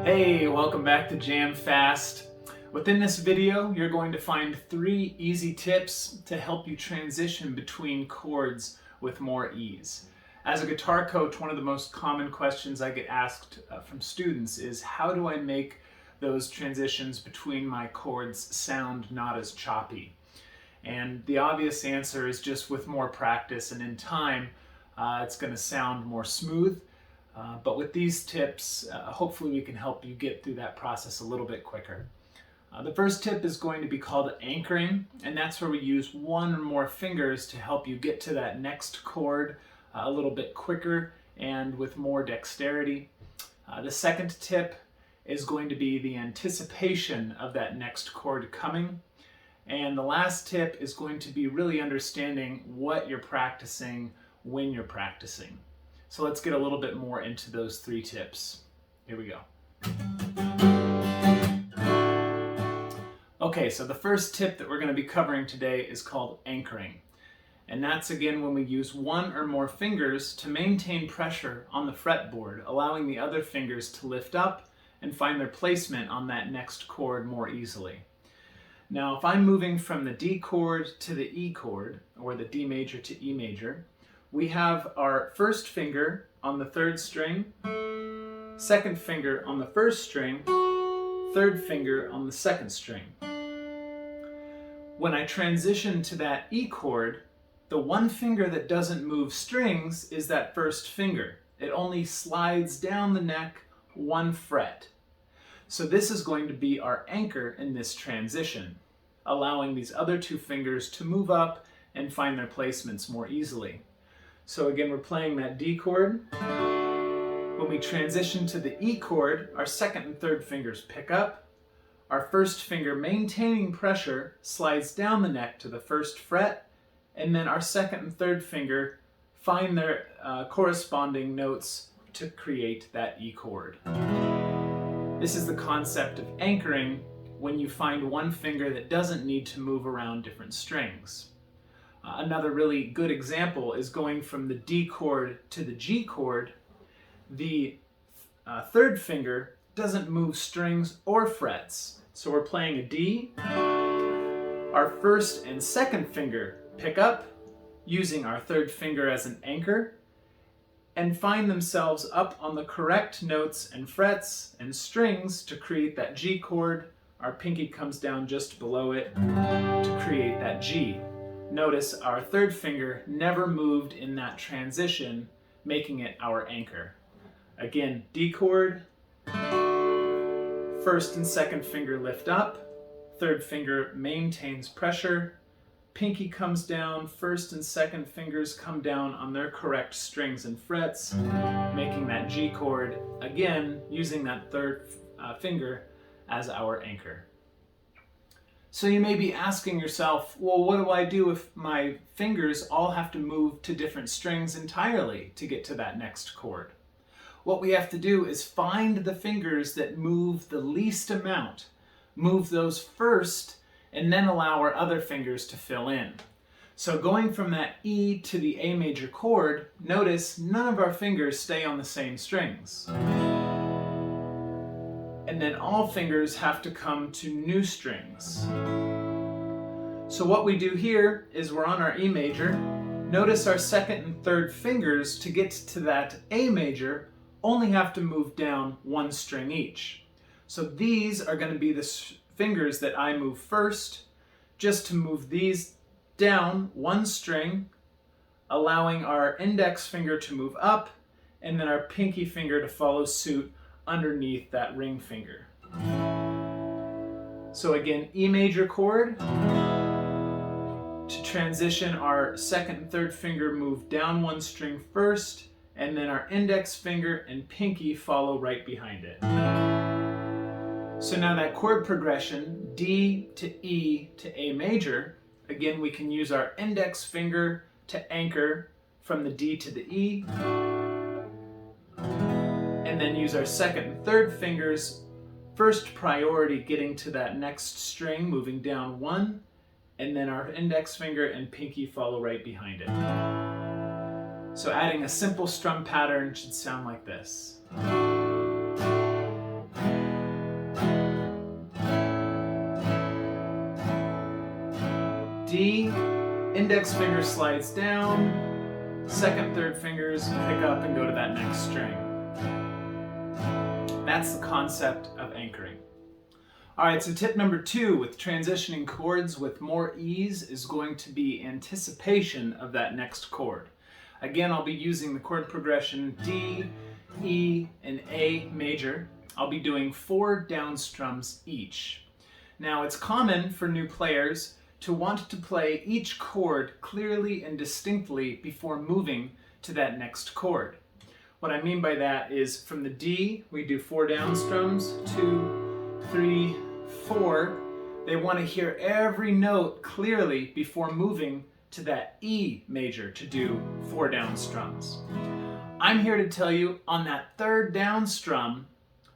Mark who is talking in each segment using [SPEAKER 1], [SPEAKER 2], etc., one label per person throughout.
[SPEAKER 1] Hey, welcome back to Jam Fast. Within this video, you're going to find 3 easy tips to help you transition between chords with more ease. As a guitar coach, one of the most common questions I get asked from students is, how do I make those transitions between my chords sound not as choppy? And the obvious answer is just with more practice and in time, it's going to sound more smooth. But with these tips, hopefully we can help you get through that process a little bit quicker. The first tip is going to be called anchoring, and that's where we use 1 or more fingers to help you get to that next chord a little bit quicker and with more dexterity. The second tip is going to be the anticipation of that next chord coming. And the last tip is going to be really understanding what you're practicing when you're practicing. So let's get a little bit more into those 3 tips. Here we go. Okay, so the first tip that we're going to be covering today is called anchoring. And that's again when we use 1 or more fingers to maintain pressure on the fretboard, allowing the other fingers to lift up and find their placement on that next chord more easily. Now, if I'm moving from the D chord to the E chord, or the D major to E major, we have our first finger on the 3rd string, second finger on the 1st string, 3rd finger on the 2nd string. When I transition to that E chord, the 1 finger that doesn't move strings is that 1st finger. It only slides down the neck 1 fret. So this is going to be our anchor in this transition, allowing these other 2 fingers to move up and find their placements more easily. So again, we're playing that D chord. When we transition to the E chord, our 2nd and 3rd fingers pick up. Our 1st finger, maintaining pressure, slides down the neck to the 1st fret, and then our 2nd and 3rd finger find their corresponding notes to create that E chord. This is the concept of anchoring when you find 1 finger that doesn't need to move around different strings. Another really good example is going from the D chord to the G chord. The 3rd finger doesn't move strings or frets. So we're playing a D. Our 1st and 2nd finger pick up, using our 3rd finger as an anchor, and find themselves up on the correct notes and frets and strings to create that G chord. Our pinky comes down just below it to create that G. Notice our 3rd finger never moved in that transition, making it our anchor. Again, D chord, 1st and 2nd finger lift up, 3rd finger maintains pressure, pinky comes down, 1st and 2nd fingers come down on their correct strings and frets, making that G chord, again, using that 3rd finger as our anchor. So you may be asking yourself, well, what do I do if my fingers all have to move to different strings entirely to get to that next chord? What we have to do is find the fingers that move the least amount, move those first, and then allow our other fingers to fill in. So going from that E to the A major chord, notice none of our fingers stay on the same strings. And then all fingers have to come to new strings. So what we do here is we're on our E major. Notice our 2nd and 3rd fingers to get to that A major only have to move down 1 string each. So these are going to be the fingers that I move first, just to move these down 1 string, allowing our index finger to move up, and then our pinky finger to follow suit underneath that ring finger. So again, E major chord. To transition, our 2nd and 3rd finger move down 1 string first, and then our index finger and pinky follow right behind it. So now that chord progression, D to E to A major, again we can use our index finger to anchor from the D to the E, and then use our 2nd and 3rd fingers, first priority getting to that next string, moving down 1, and then our index finger and pinky follow right behind it. So adding a simple strum pattern should sound like this. D, index finger slides down, second, third fingers pick up and go to that next string. That's the concept of anchoring. All right, so tip number 2 with transitioning chords with more ease is going to be anticipation of that next chord. Again, I'll be using the chord progression D, E, and A major. I'll be doing 4 down strums each. Now, it's common for new players to want to play each chord clearly and distinctly before moving to that next chord. What I mean by that is from the D, we do 4 down strums, 2, 3, 4. They want to hear every note clearly before moving to that E major to do 4 down strums. I'm here to tell you on that 3rd down strum,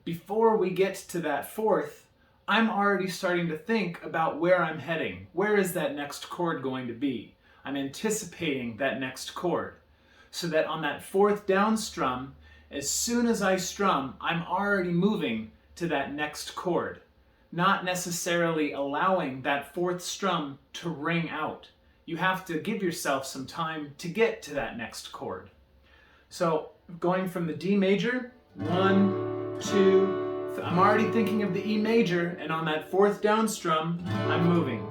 [SPEAKER 1] before we get to that 4th, I'm already starting to think about where I'm heading. Where is that next chord going to be? I'm anticipating that next chord. So that on that 4th down strum, as soon as I strum, I'm already moving to that next chord, not necessarily allowing that 4th strum to ring out. You have to give yourself some time to get to that next chord. So going from the D major, 1, 2, I'm already thinking of the E major, and on that 4th down strum, I'm moving.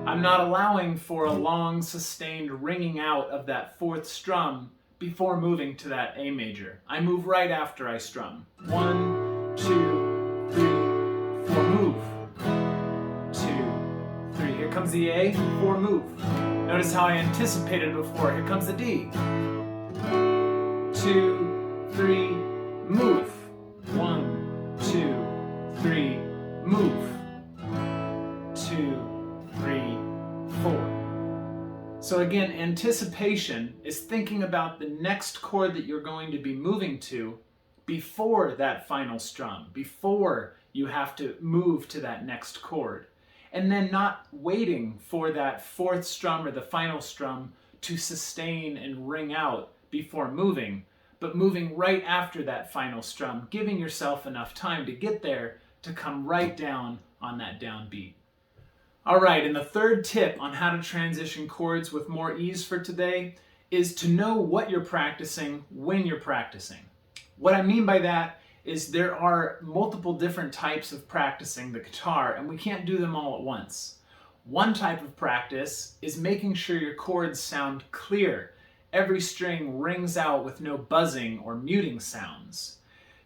[SPEAKER 1] I'm not allowing for a long, sustained ringing out of that 4th strum before moving to that A major. I move right after I strum. 1, 2, 3, 4, move. 2, 3, here comes the A, 4, move. Notice how I anticipated before. Here comes the D. 2, 3, move. 1, 2, 3, move. 2, 3, 4. So again, anticipation is thinking about the next chord that you're going to be moving to before that final strum, before you have to move to that next chord. And then not waiting for that 4th strum or the final strum to sustain and ring out before moving, but moving right after that final strum, giving yourself enough time to get there to come right down on that downbeat. All right, and the 3rd tip on how to transition chords with more ease for today is to know what you're practicing when you're practicing. What I mean by that is there are multiple different types of practicing the guitar, and we can't do them all at once. One type of practice is making sure your chords sound clear. Every string rings out with no buzzing or muting sounds.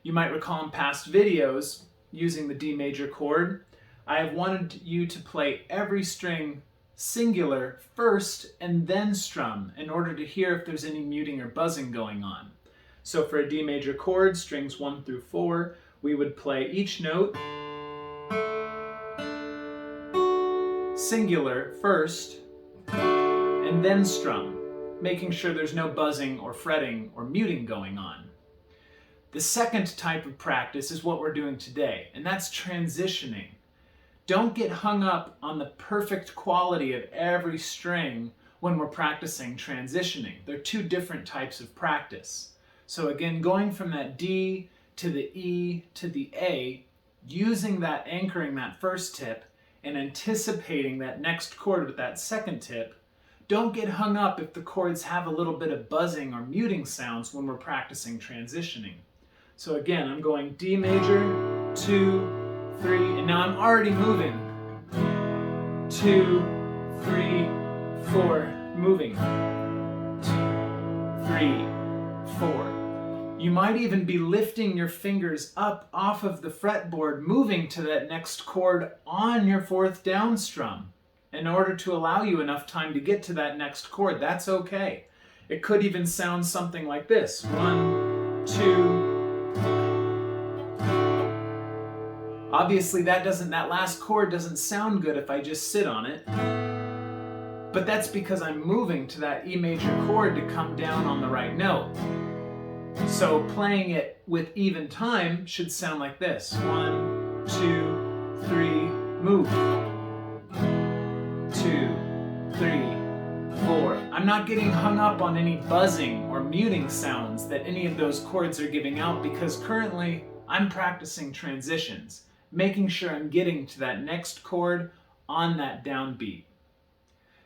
[SPEAKER 1] You might recall in past videos, using the D major chord, I have wanted you to play every string singular first and then strum in order to hear if there's any muting or buzzing going on. So for a D major chord, strings 1 through 4, we would play each note singular first and then strum, making sure there's no buzzing or fretting or muting going on. The second type of practice is what we're doing today, and that's transitioning. Don't get hung up on the perfect quality of every string when we're practicing transitioning. They're 2 different types of practice. So again, going from that D to the E to the A, using that anchoring, that 1st tip, and anticipating that next chord with that 2nd tip, don't get hung up if the chords have a little bit of buzzing or muting sounds when we're practicing transitioning. So again, I'm going D major, 2, 3, and now I'm already moving. 2, 3, 4, moving. 2, 3, 4. You might even be lifting your fingers up off of the fretboard, moving to that next chord on your 4th down strum in order to allow you enough time to get to that next chord. That's okay. It could even sound something like this. 1, 2. Obviously that last chord doesn't sound good if I just sit on it. But that's because I'm moving to that E major chord to come down on the right note. So playing it with even time should sound like this. 1, 2, 3, move. I'm not getting hung up on any buzzing or muting sounds that any of those chords are giving out, because currently I'm practicing transitions, making sure I'm getting to that next chord on that downbeat.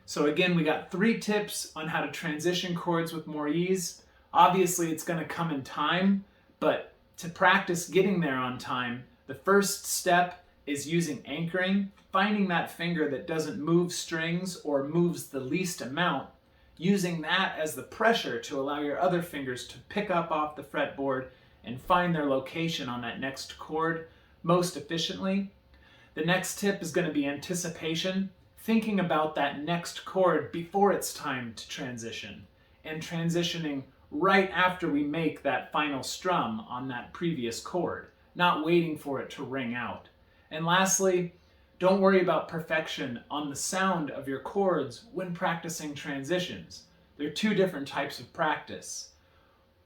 [SPEAKER 1] So again, we got 3 tips on how to transition chords with more ease. Obviously, it's going to come in time, but to practice getting there on time, the first step is using anchoring, finding that finger that doesn't move strings or moves the least amount, using that as the pressure to allow your other fingers to pick up off the fretboard and find their location on that next chord most efficiently. The next tip is going to be anticipation, thinking about that next chord before it's time to transition, and transitioning right after we make that final strum on that previous chord, not waiting for it to ring out. And lastly, don't worry about perfection on the sound of your chords when practicing transitions. There are 2 different types of practice.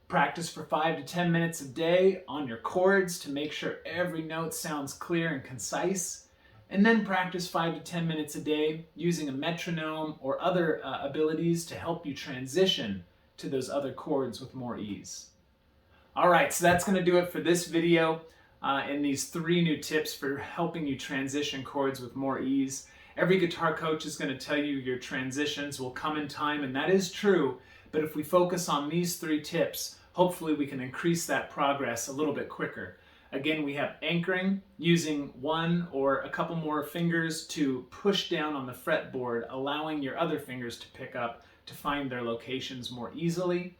[SPEAKER 1] Practice for 5 to 10 minutes a day on your chords to make sure every note sounds clear and concise. And then practice 5 to 10 minutes a day using a metronome or other abilities to help you transition to those other chords with more ease. All right, so that's going to do it for this video and these 3 new tips for helping you transition chords with more ease. Every guitar coach is going to tell you your transitions will come in time, and that is true. But if we focus on these 3 tips, hopefully we can increase that progress a little bit quicker. Again, we have anchoring, using 1 or a couple more fingers to push down on the fretboard, allowing your other fingers to pick up to find their locations more easily.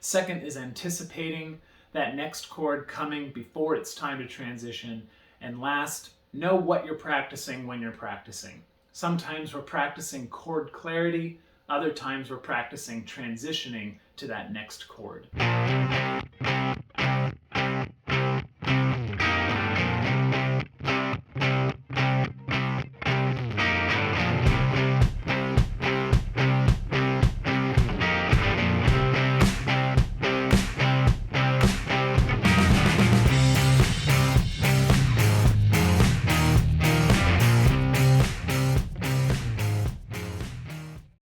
[SPEAKER 1] Second is anticipating that next chord coming before it's time to transition. And last, know what you're practicing when you're practicing. Sometimes we're practicing chord clarity, other times we're practicing transitioning to that next chord.